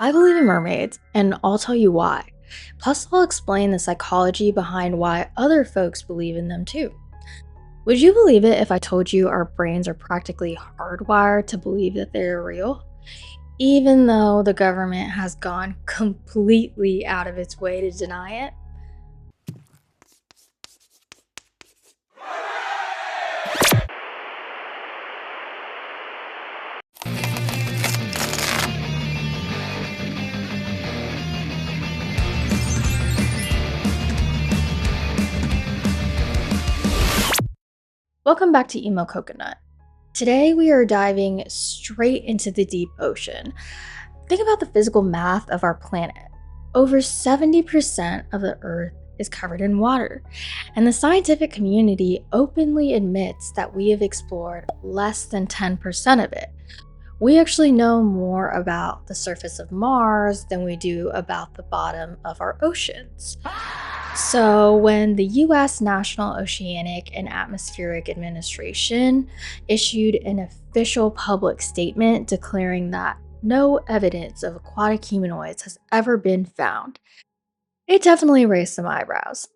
I believe in mermaids, and I'll tell you why. Plus, I'll explain the psychology behind why other folks believe in them too. Would you believe it if I told you our brains are practically hardwired to believe that they're real? Even though the government has gone completely out of its way to deny it? Welcome back to Emo Coconut. Today we are diving straight into the deep ocean. Think about the physical math of our planet. Over 70% of the Earth is covered in water, and the scientific community openly admits that we have explored less than 10% of it. We actually know more about the surface of Mars than we do about the bottom of our oceans. So, when the US National Oceanic and Atmospheric Administration issued an official public statement declaring that no evidence of aquatic humanoids has ever been found, it definitely raised some eyebrows.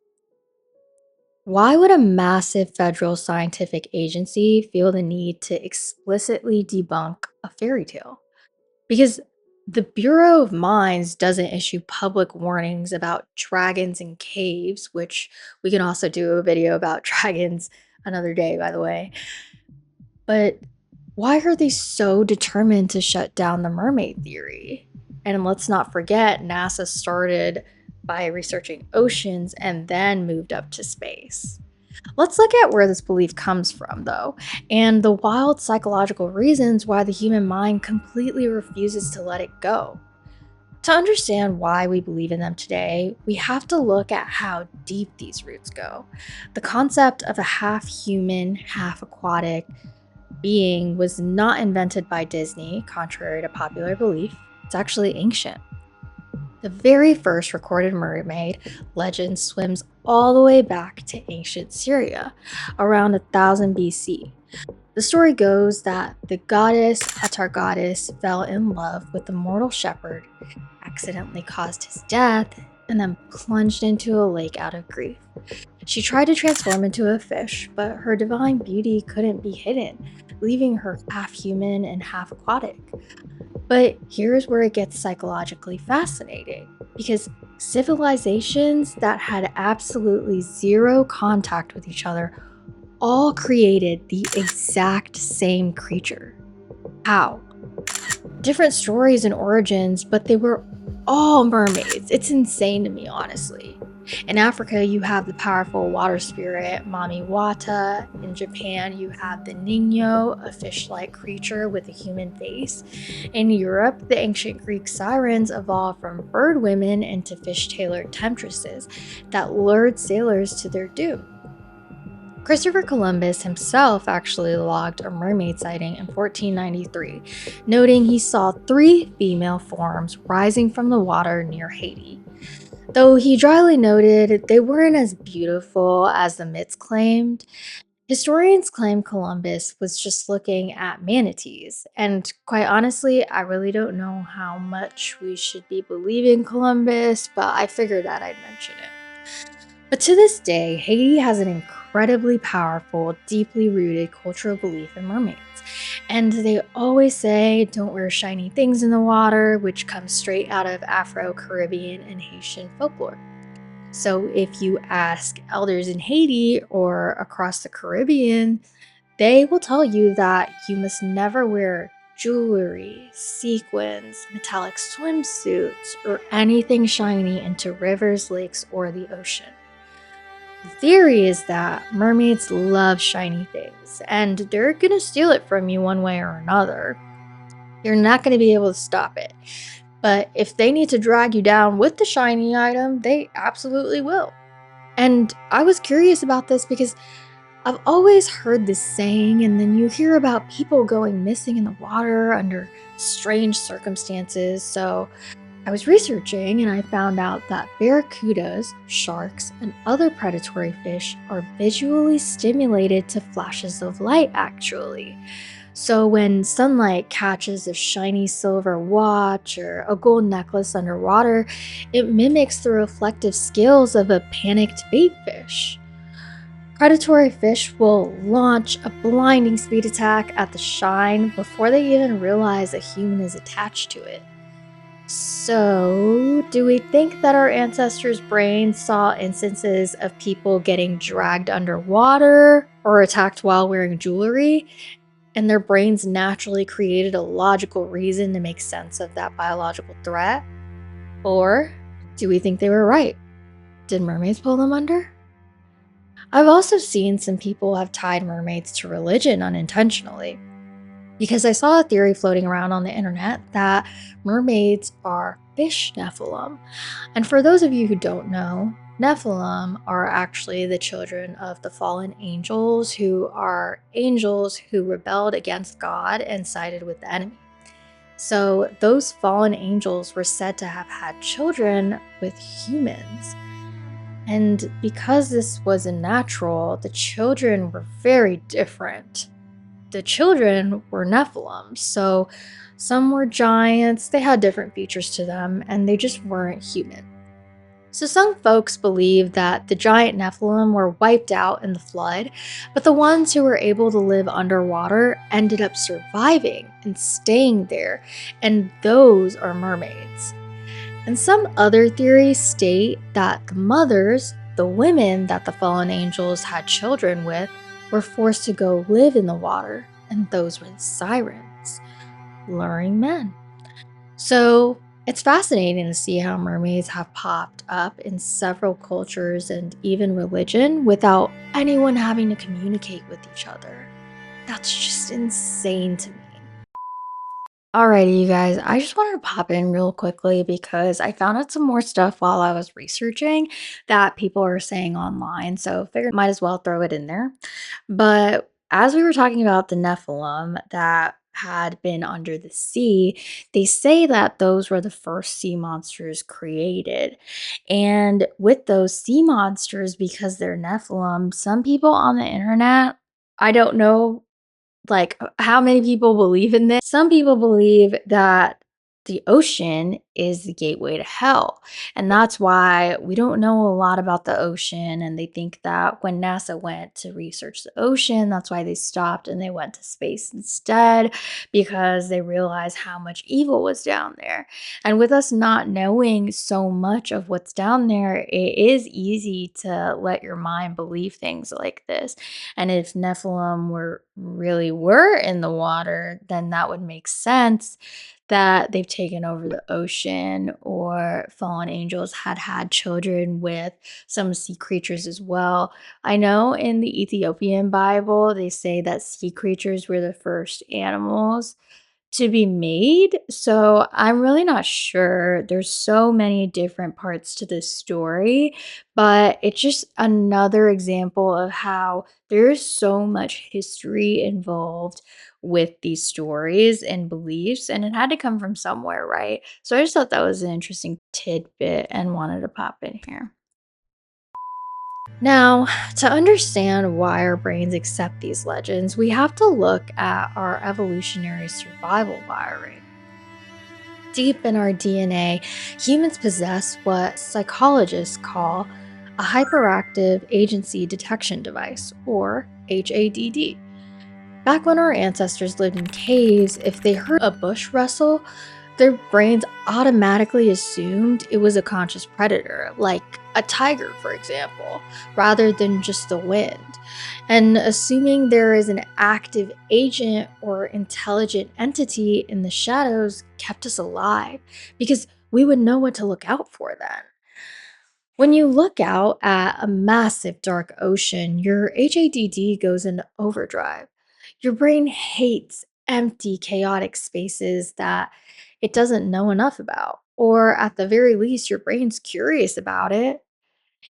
Why would a massive federal scientific agency feel the need to explicitly debunk a fairy tale? Because the Bureau of Mines doesn't issue public warnings about dragons in caves, which we can also do a video about dragons another day, by the way. But why are they so determined to shut down the mermaid theory? And let's not forget, NASA started by researching oceans and then moved up to space. Let's look at where this belief comes from, though, and the wild psychological reasons why the human mind completely refuses to let it go. To understand why we believe in them today, we have to look at how deep these roots go. The concept of a half human, half aquatic being was not invented by Disney, contrary to popular belief. It's actually ancient. The very first recorded mermaid legend swims all the way back to ancient Syria, around 1000 BC. The story goes that the goddess Atargatis fell in love with the mortal shepherd, accidentally caused his death, and then plunged into a lake out of grief. She tried to transform into a fish, but her divine beauty couldn't be hidden, leaving her half human and half aquatic. But here's where it gets psychologically fascinating, because civilizations that had absolutely zero contact with each other all created the exact same creature. How? Different stories and origins, but they were all mermaids. It's insane to me, honestly. In Africa, you have the powerful water spirit Mami Wata. In Japan, you have the Nino, a fish-like creature with a human face. In Europe, the ancient Greek sirens evolved from bird women into fish-tailored temptresses that lured sailors to their doom. Christopher Columbus himself actually logged a mermaid sighting in 1493, noting he saw 3 female forms rising from the water near Haiti. Though he dryly noted they weren't as beautiful as the myths claimed, historians claim Columbus was just looking at manatees. And quite honestly, I really don't know how much we should be believing Columbus, but I figured that I'd mention it. But to this day, Haiti has an incredibly powerful, deeply rooted cultural belief in mermaids. And they always say, don't wear shiny things in the water, which comes straight out of Afro-Caribbean and Haitian folklore. So if you ask elders in Haiti or across the Caribbean, they will tell you that you must never wear jewelry, sequins, metallic swimsuits, or anything shiny into rivers, lakes, or the ocean. The theory is that mermaids love shiny things, and they're gonna steal it from you one way or another. You're not gonna be able to stop it. But if they need to drag you down with the shiny item, they absolutely will. And I was curious about this because I've always heard this saying, and then you hear about people going missing in the water under strange circumstances. So I was researching and I found out that barracudas, sharks, and other predatory fish are visually stimulated to flashes of light, actually. So when sunlight catches a shiny silver watch or a gold necklace underwater, it mimics the reflective scales of a panicked baitfish. Predatory fish will launch a blinding speed attack at the shine before they even realize a human is attached to it. So, do we think that our ancestors' brains saw instances of people getting dragged underwater or attacked while wearing jewelry, and their brains naturally created a logical reason to make sense of that biological threat? Or do we think they were right? Did mermaids pull them under? I've also seen some people have tied mermaids to religion unintentionally, because I saw a theory floating around on the internet that mermaids are fish Nephilim. And for those of you who don't know, Nephilim are actually the children of the fallen angels, who are angels who rebelled against God and sided with the enemy. So those fallen angels were said to have had children with humans. And because this wasn't natural, the children were very different. The children were Nephilim, so some were giants, they had different features to them, and they just weren't human. So some folks believe that the giant Nephilim were wiped out in the flood, but the ones who were able to live underwater ended up surviving and staying there, and those are mermaids. And some other theories state that the mothers, the women that the fallen angels had children with, were forced to go live in the water, and those were the sirens, luring men. So it's fascinating to see how mermaids have popped up in several cultures and even religion without anyone having to communicate with each other. That's just insane to me. Alrighty, you guys, I just wanted to pop in real quickly because I found out some more stuff while I was researching that people are saying online. So figured might as well throw it in there. But as we were talking about the Nephilim that had been under the sea, they say that those were the first sea monsters created. And with those sea monsters, because they're Nephilim, some people on the internet, I don't know like, how many people believe in this? Some people believe that the ocean is the gateway to hell. And that's why we don't know a lot about the ocean. And they think that when NASA went to research the ocean, that's why they stopped and they went to space instead, because they realized how much evil was down there. And with us not knowing so much of what's down there, it is easy to let your mind believe things like this. And if Nephilim were in the water, then that would make sense that they've taken over the ocean, or fallen angels had children with some sea creatures as well. I know in the Ethiopian Bible, they say that sea creatures were the first animals to be made. So I'm really not sure. There's so many different parts to this story, but it's just another example of how there's so much history involved with these stories and beliefs, and it had to come from somewhere, right? So I just thought that was an interesting tidbit and wanted to pop in here. Now, to understand why our brains accept these legends, we have to look at our evolutionary survival wiring. Deep in our DNA, humans possess what psychologists call a hyperactive agency detection device, or HADD. Back when our ancestors lived in caves, if they heard a bush rustle, their brains automatically assumed it was a conscious predator, like a tiger, for example, rather than just the wind. And assuming there is an active agent or intelligent entity in the shadows kept us alive, because we would know what to look out for then. When you look out at a massive dark ocean, your HADD goes into overdrive. Your brain hates empty, chaotic spaces that it doesn't know enough about. Or at the very least, your brain's curious about it.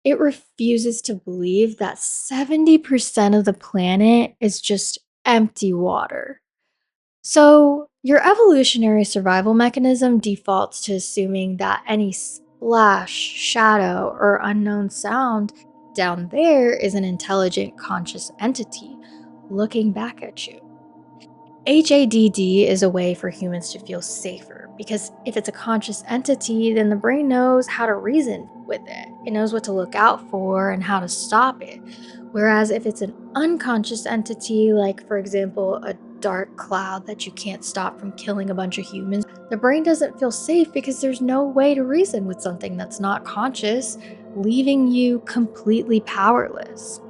It refuses to believe that 70% of the planet is just empty water. So, your evolutionary survival mechanism defaults to assuming that any splash, shadow, or unknown sound down there is an intelligent, conscious entity looking back at you. HADD is a way for humans to feel safer because if it's a conscious entity, then the brain knows how to reason with it. It knows what to look out for and how to stop it. Whereas if it's an unconscious entity, like for example, a dark cloud that you can't stop from killing a bunch of humans, the brain doesn't feel safe because there's no way to reason with something that's not conscious, leaving you completely powerless.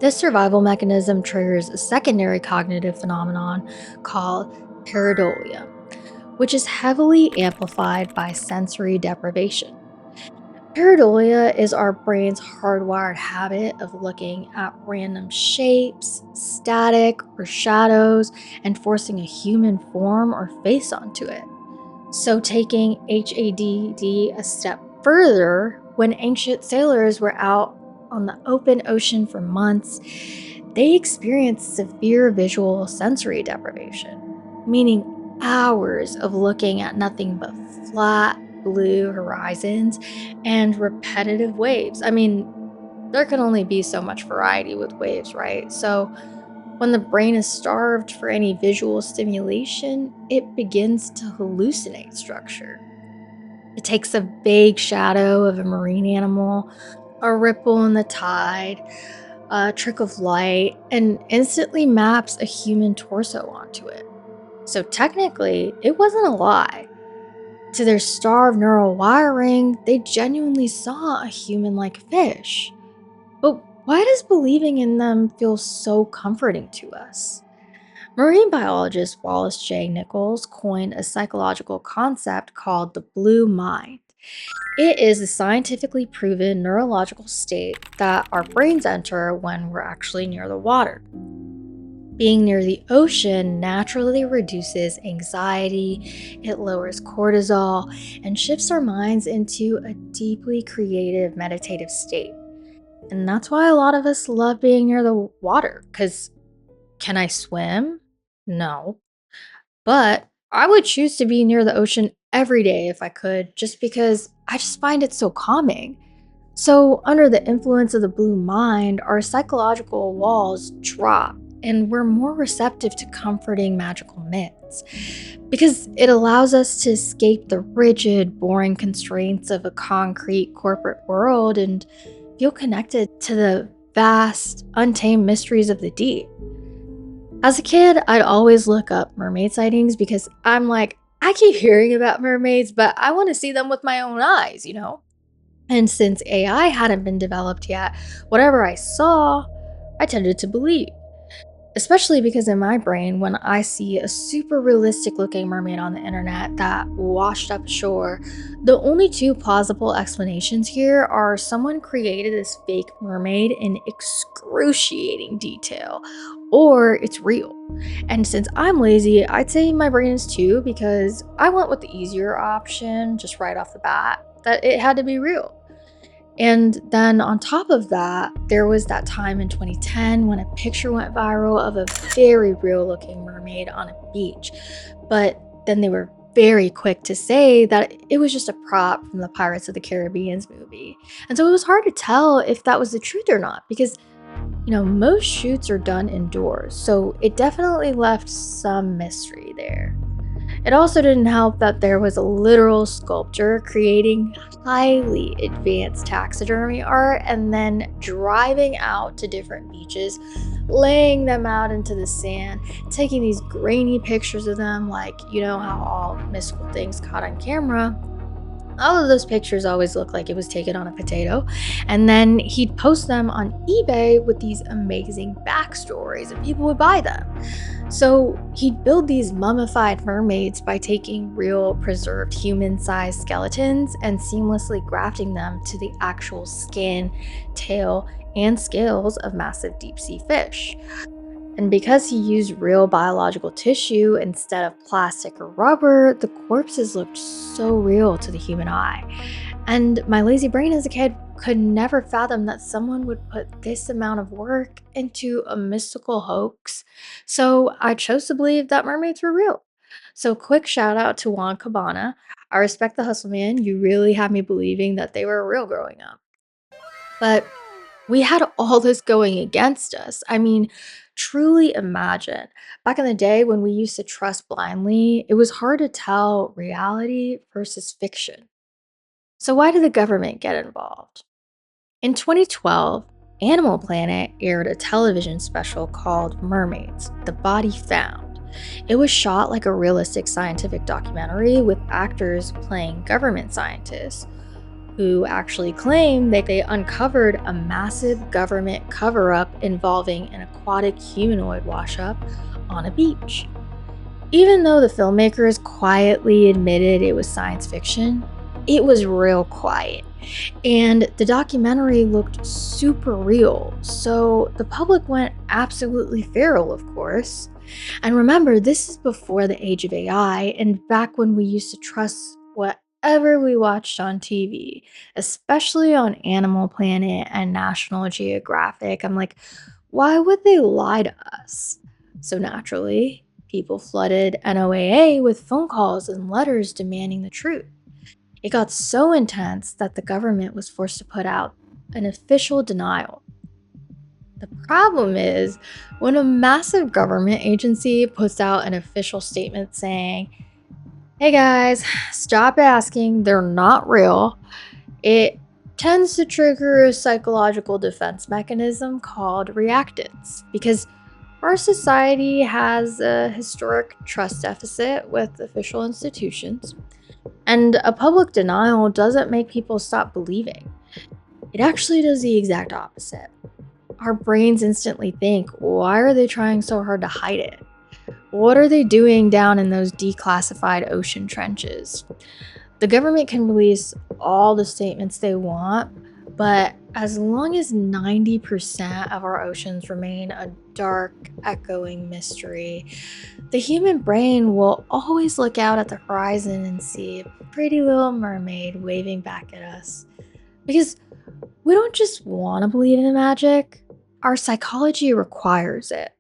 This survival mechanism triggers a secondary cognitive phenomenon called pareidolia, which is heavily amplified by sensory deprivation. Pareidolia is our brain's hardwired habit of looking at random shapes, static, or shadows and forcing a human form or face onto it. So, taking HADD a step further, when ancient sailors were out on the open ocean for months, they experienced severe visual sensory deprivation, meaning hours of looking at nothing but flat, blue horizons and repetitive waves. I mean, there can only be so much variety with waves, right? So, when the brain is starved for any visual stimulation, it begins to hallucinate structure. It takes a vague shadow of a marine animal, a ripple in the tide, a trick of light, and instantly maps a human torso onto it. So technically, it wasn't a lie. To their starved neural wiring, they genuinely saw a human like fish. But why does believing in them feel so comforting to us? Marine biologist Wallace J. Nichols coined a psychological concept called the blue mind. It is a scientifically proven neurological state that our brains enter when we're actually near the water. Being near the ocean naturally reduces anxiety, it lowers cortisol, and shifts our minds into a deeply creative meditative state. And that's why a lot of us love being near the water, because can I swim? No. But I would choose to be near the ocean every day if I could, just because I just find it so calming. So, under the influence of the blue mind, our psychological walls drop and we're more receptive to comforting magical myths because it allows us to escape the rigid, boring constraints of a concrete corporate world and feel connected to the vast, untamed mysteries of the deep. As a kid, I'd always look up mermaid sightings because I'm like, I keep hearing about mermaids, but I want to see them with my own eyes? And since AI hadn't been developed yet, whatever I saw, I tended to believe. Especially because in my brain, when I see a super realistic looking mermaid on the internet that washed up ashore, the only two plausible explanations here are someone created this fake mermaid in excruciating detail, or it's real. And since I'm lazy, I'd say my brain is too, because I went with the easier option just right off the bat that it had to be real. And then on top of that, there was that time in 2010 when a picture went viral of a very real looking mermaid on a beach. But then they were very quick to say that it was just a prop from the Pirates of the Caribbean's movie. And so it was hard to tell if that was the truth or not because, most shoots are done indoors. So it definitely left some mystery there. It also didn't help that there was a literal sculptor creating highly advanced taxidermy art and then driving out to different beaches, laying them out into the sand, taking these grainy pictures of them, like, how all mystical things caught on camera. All of those pictures always look like it was taken on a potato. And then he'd post them on eBay with these amazing backstories, and people would buy them. So he'd build these mummified mermaids by taking real preserved human sized skeletons and seamlessly grafting them to the actual skin, tail, and scales of massive deep sea fish. And because he used real biological tissue instead of plastic or rubber, the corpses looked so real to the human eye. And my lazy brain as a kid could never fathom that someone would put this amount of work into a mystical hoax. So I chose to believe that mermaids were real. So, quick shout out to Juan Cabana. I respect the hustle, man. You really had me believing that they were real growing up. But We had all this going against us. I mean, truly imagine. Back in the day when we used to trust blindly, it was hard to tell reality versus fiction. So, why did the government get involved? In 2012, Animal Planet aired a television special called Mermaids, The Body Found. It was shot like a realistic scientific documentary with actors playing government scientists who actually claimed that they uncovered a massive government cover up involving an aquatic humanoid washup on a beach. Even though the filmmakers quietly admitted it was science fiction, it was real quiet. And the documentary looked super real, so the public went absolutely feral, of course. And remember, this is before the age of AI and back when we used to trust whatever we watched on TV, especially on Animal Planet and National Geographic. I'm like, why would they lie to us? So naturally, people flooded NOAA with phone calls and letters demanding the truth. It got so intense that the government was forced to put out an official denial. The problem is, when a massive government agency puts out an official statement saying, hey guys, stop asking, they're not real, it tends to trigger a psychological defense mechanism called reactance. Because our society has a historic trust deficit with official institutions, and a public denial doesn't make people stop believing. It actually does the exact opposite. Our brains instantly think, why are they trying so hard to hide it? What are they doing down in those declassified ocean trenches? The government can release all the statements they want, but as long as 90% of our oceans remain a dark, echoing mystery, the human brain will always look out at the horizon and see a pretty little mermaid waving back at us. Because we don't just want to believe in magic, our psychology requires it.